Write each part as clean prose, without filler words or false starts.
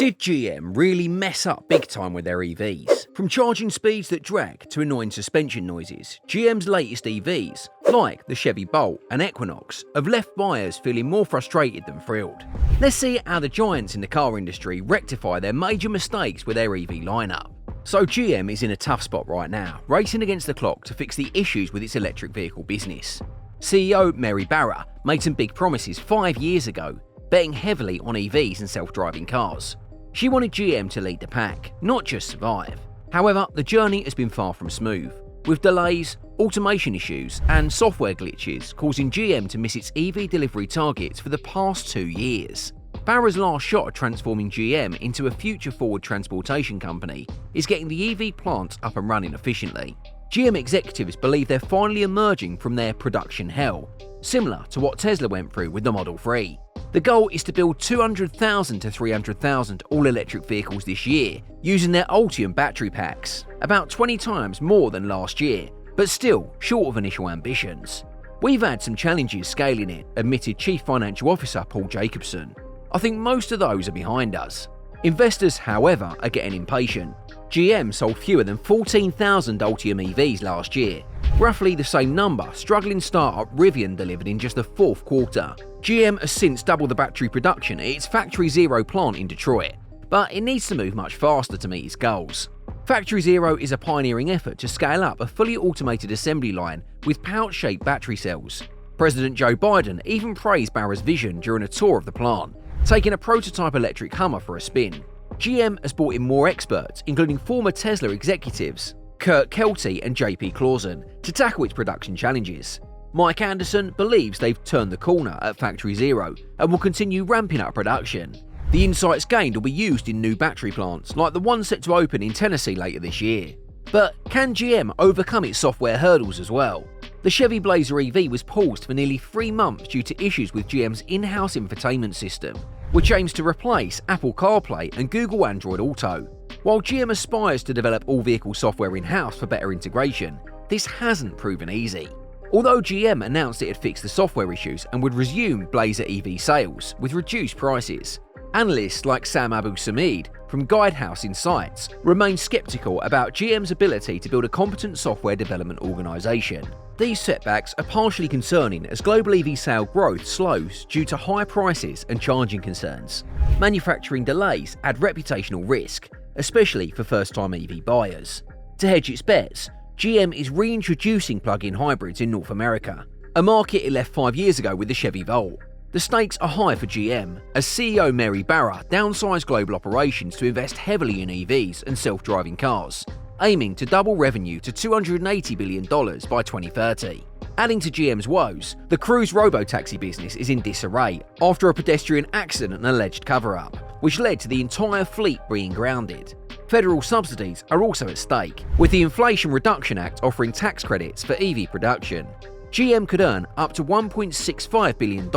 Did GM really mess up big time with their EVs? From charging speeds that drag to annoying suspension noises, GM's latest EVs, like the Chevy Bolt and Equinox, have left buyers feeling more frustrated than thrilled. Let's see how the giants in the car industry rectify their major mistakes with their EV lineup. So GM is in a tough spot right now, racing against the clock to fix the issues with its electric vehicle business. CEO Mary Barra made some big promises 5 years ago, betting heavily on EVs and self-driving cars. She wanted GM to lead the pack, not just survive. However, the journey has been far from smooth, with delays, automation issues, and software glitches causing GM to miss its EV delivery targets for the past 2 years. Barra's last shot at transforming GM into a future-forward transportation company is getting the EV plant up and running efficiently. GM executives believe they're finally emerging from their production hell, similar to what Tesla went through with the Model 3. The goal is to build 200,000 to 300,000 all-electric vehicles this year using their Ultium battery packs, about 20 times more than last year, but still short of initial ambitions. "We've had some challenges scaling it," admitted Chief Financial Officer Paul Jacobson. "I think most of those are behind us." Investors, however, are getting impatient. GM sold fewer than 14,000 Ultium EVs last year, roughly the same number struggling startup Rivian delivered in just the fourth quarter. GM has since doubled the battery production at its Factory Zero plant in Detroit, but it needs to move much faster to meet its goals. Factory Zero is a pioneering effort to scale up a fully automated assembly line with pouch-shaped battery cells. President Joe Biden even praised Barra's vision during a tour of the plant, taking a prototype electric Hummer for a spin. GM has brought in more experts, including former Tesla executives Kurt Kelty and JP Clausen, to tackle its production challenges. Mike Anderson believes they've turned the corner at Factory Zero and will continue ramping up production. The insights gained will be used in new battery plants, like the one set to open in Tennessee later this year. But can GM overcome its software hurdles as well? The Chevy Blazer EV was paused for nearly 3 months due to issues with GM's in-house infotainment system, which aims to replace Apple CarPlay and Google Android Auto. While GM aspires to develop all vehicle software in-house for better integration, this hasn't proven easy. Although GM announced it had fixed the software issues and would resume Blazer EV sales with reduced prices, analysts like Sam Abu-Samid from Guidehouse Insights remain skeptical about GM's ability to build a competent software development organisation. These setbacks are partially concerning as global EV sale growth slows due to high prices and charging concerns. Manufacturing delays add reputational risk, especially for first-time EV buyers. To hedge its bets, GM is reintroducing plug-in hybrids in North America, a market it left 5 years ago with the Chevy Volt. The stakes are high for GM, as CEO Mary Barra downsized global operations to invest heavily in EVs and self-driving cars, aiming to double revenue to $280 billion by 2030. Adding to GM's woes, the Cruise robotaxi business is in disarray after a pedestrian accident and alleged cover-up, which led to the entire fleet being grounded. Federal subsidies are also at stake, with the Inflation Reduction Act offering tax credits for EV production. GM could earn up to $1.65 billion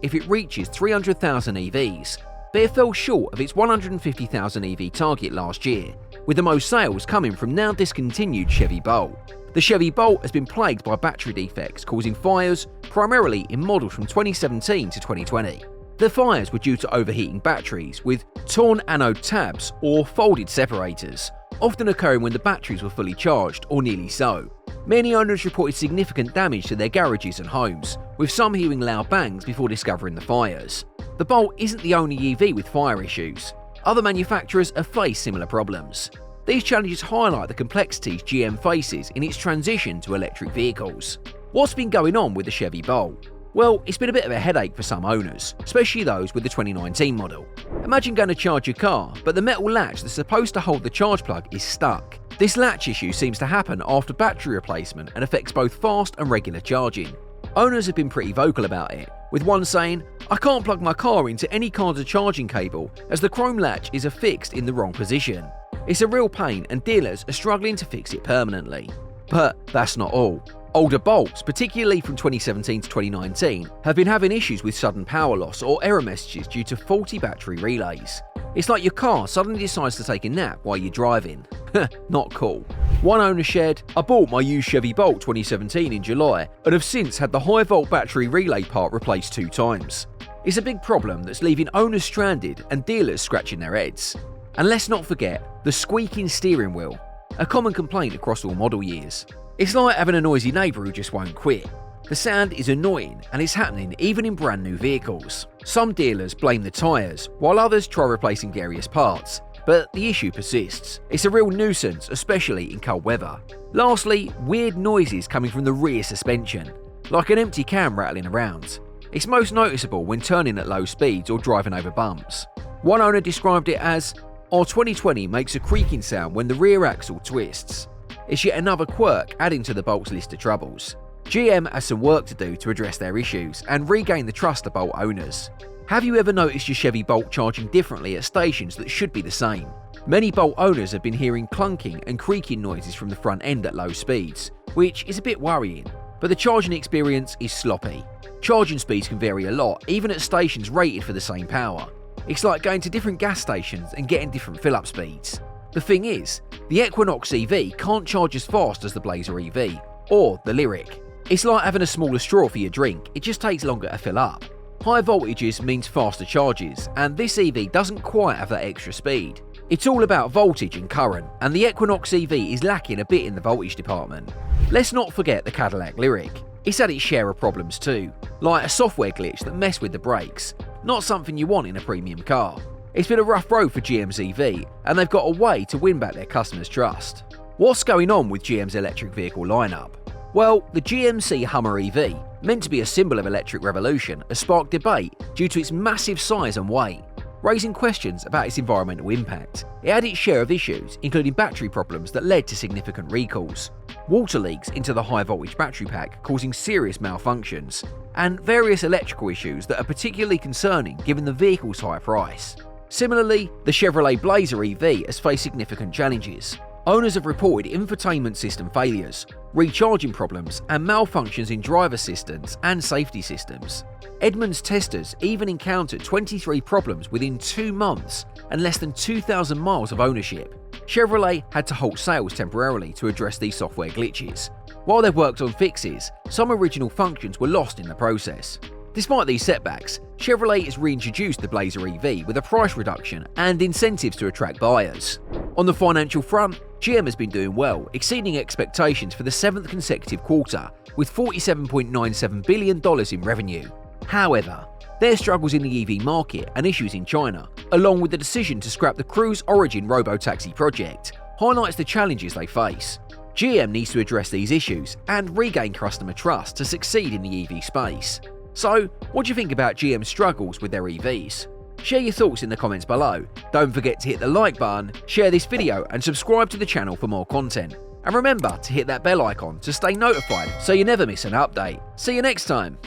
if it reaches 300,000 EVs, but it fell short of its 150,000 EV target last year, with the most sales coming from now discontinued Chevy Bolt. The Chevy Bolt has been plagued by battery defects causing fires, primarily in models from 2017 to 2020. The fires were due to overheating batteries with torn anode tabs or folded separators, often occurring when the batteries were fully charged or nearly so. Many owners reported significant damage to their garages and homes, with some hearing loud bangs before discovering the fires. The Bolt isn't the only EV with fire issues. Other manufacturers have faced similar problems. These challenges highlight the complexities GM faces in its transition to electric vehicles. What's been going on with the Chevy Bolt? Well, it's been a bit of a headache for some owners, especially those with the 2019 model. Imagine going to charge your car, but the metal latch that's supposed to hold the charge plug is stuck. This latch issue seems to happen after battery replacement and affects both fast and regular charging. Owners have been pretty vocal about it, with one saying, "I can't plug my car into any kind of charging cable as the chrome latch is affixed in the wrong position. It's a real pain and dealers are struggling to fix it permanently." But that's not all. Older Bolts, particularly from 2017 to 2019, have been having issues with sudden power loss or error messages due to faulty battery relays. It's like your car suddenly decides to take a nap while you're driving. Not cool. One owner shared, "I bought my used Chevy Bolt 2017 in July and have since had the high volt battery relay part replaced 2 times. It's a big problem that's leaving owners stranded and dealers scratching their heads. And let's not forget the squeaking steering wheel, a common complaint across all model years. It's like having a noisy neighbour who just won't quit. The sound is annoying and it's happening even in brand new vehicles. Some dealers blame the tyres, while others try replacing various parts, but the issue persists. It's a real nuisance, especially in cold weather. Lastly, weird noises coming from the rear suspension, like an empty can rattling around. It's most noticeable when turning at low speeds or driving over bumps. One owner described it as, "Our 2020 makes a creaking sound when the rear axle twists." It's yet another quirk adding to the Bolt's list of troubles. GM has some work to do to address their issues and regain the trust of Bolt owners. Have you ever noticed your Chevy Bolt charging differently at stations that should be the same? Many Bolt owners have been hearing clunking and creaking noises from the front end at low speeds, which is a bit worrying, but the charging experience is sloppy. Charging speeds can vary a lot, even at stations rated for the same power. It's like going to different gas stations and getting different fill-up speeds. The thing is, the Equinox EV can't charge as fast as the Blazer EV, or the Lyriq. It's like having a smaller straw for your drink, it just takes longer to fill up. High voltages means faster charges, and this EV doesn't quite have that extra speed. It's all about voltage and current, and the Equinox EV is lacking a bit in the voltage department. Let's not forget the Cadillac Lyriq. It's had its share of problems too, like a software glitch that messed with the brakes, not something you want in a premium car. It's been a rough road for GM's EV, and they've got a way to win back their customers' trust. What's going on with GM's electric vehicle lineup? Well, the GMC Hummer EV, meant to be a symbol of electric revolution, has sparked debate due to its massive size and weight, raising questions about its environmental impact. It had its share of issues, including battery problems that led to significant recalls, water leaks into the high-voltage battery pack causing serious malfunctions, and various electrical issues that are particularly concerning given the vehicle's high price. Similarly, the Chevrolet Blazer EV has faced significant challenges. Owners have reported infotainment system failures, recharging problems, and malfunctions in driver assistance and safety systems. Edmunds testers even encountered 23 problems within 2 months and less than 2,000 miles of ownership. Chevrolet had to halt sales temporarily to address these software glitches. While they worked on fixes, some original functions were lost in the process. Despite these setbacks, Chevrolet has reintroduced the Blazer EV with a price reduction and incentives to attract buyers. On the financial front, GM has been doing well, exceeding expectations for the 7th consecutive quarter, with $47.97 billion in revenue. However, their struggles in the EV market and issues in China, along with the decision to scrap the Cruise Origin robotaxi project, highlights the challenges they face. GM needs to address these issues and regain customer trust to succeed in the EV space. So, what do you think about GM's struggles with their EVs? Share your thoughts in the comments below. Don't forget to hit the like button, share this video and subscribe to the channel for more content. And remember to hit that bell icon to stay notified so you never miss an update. See you next time.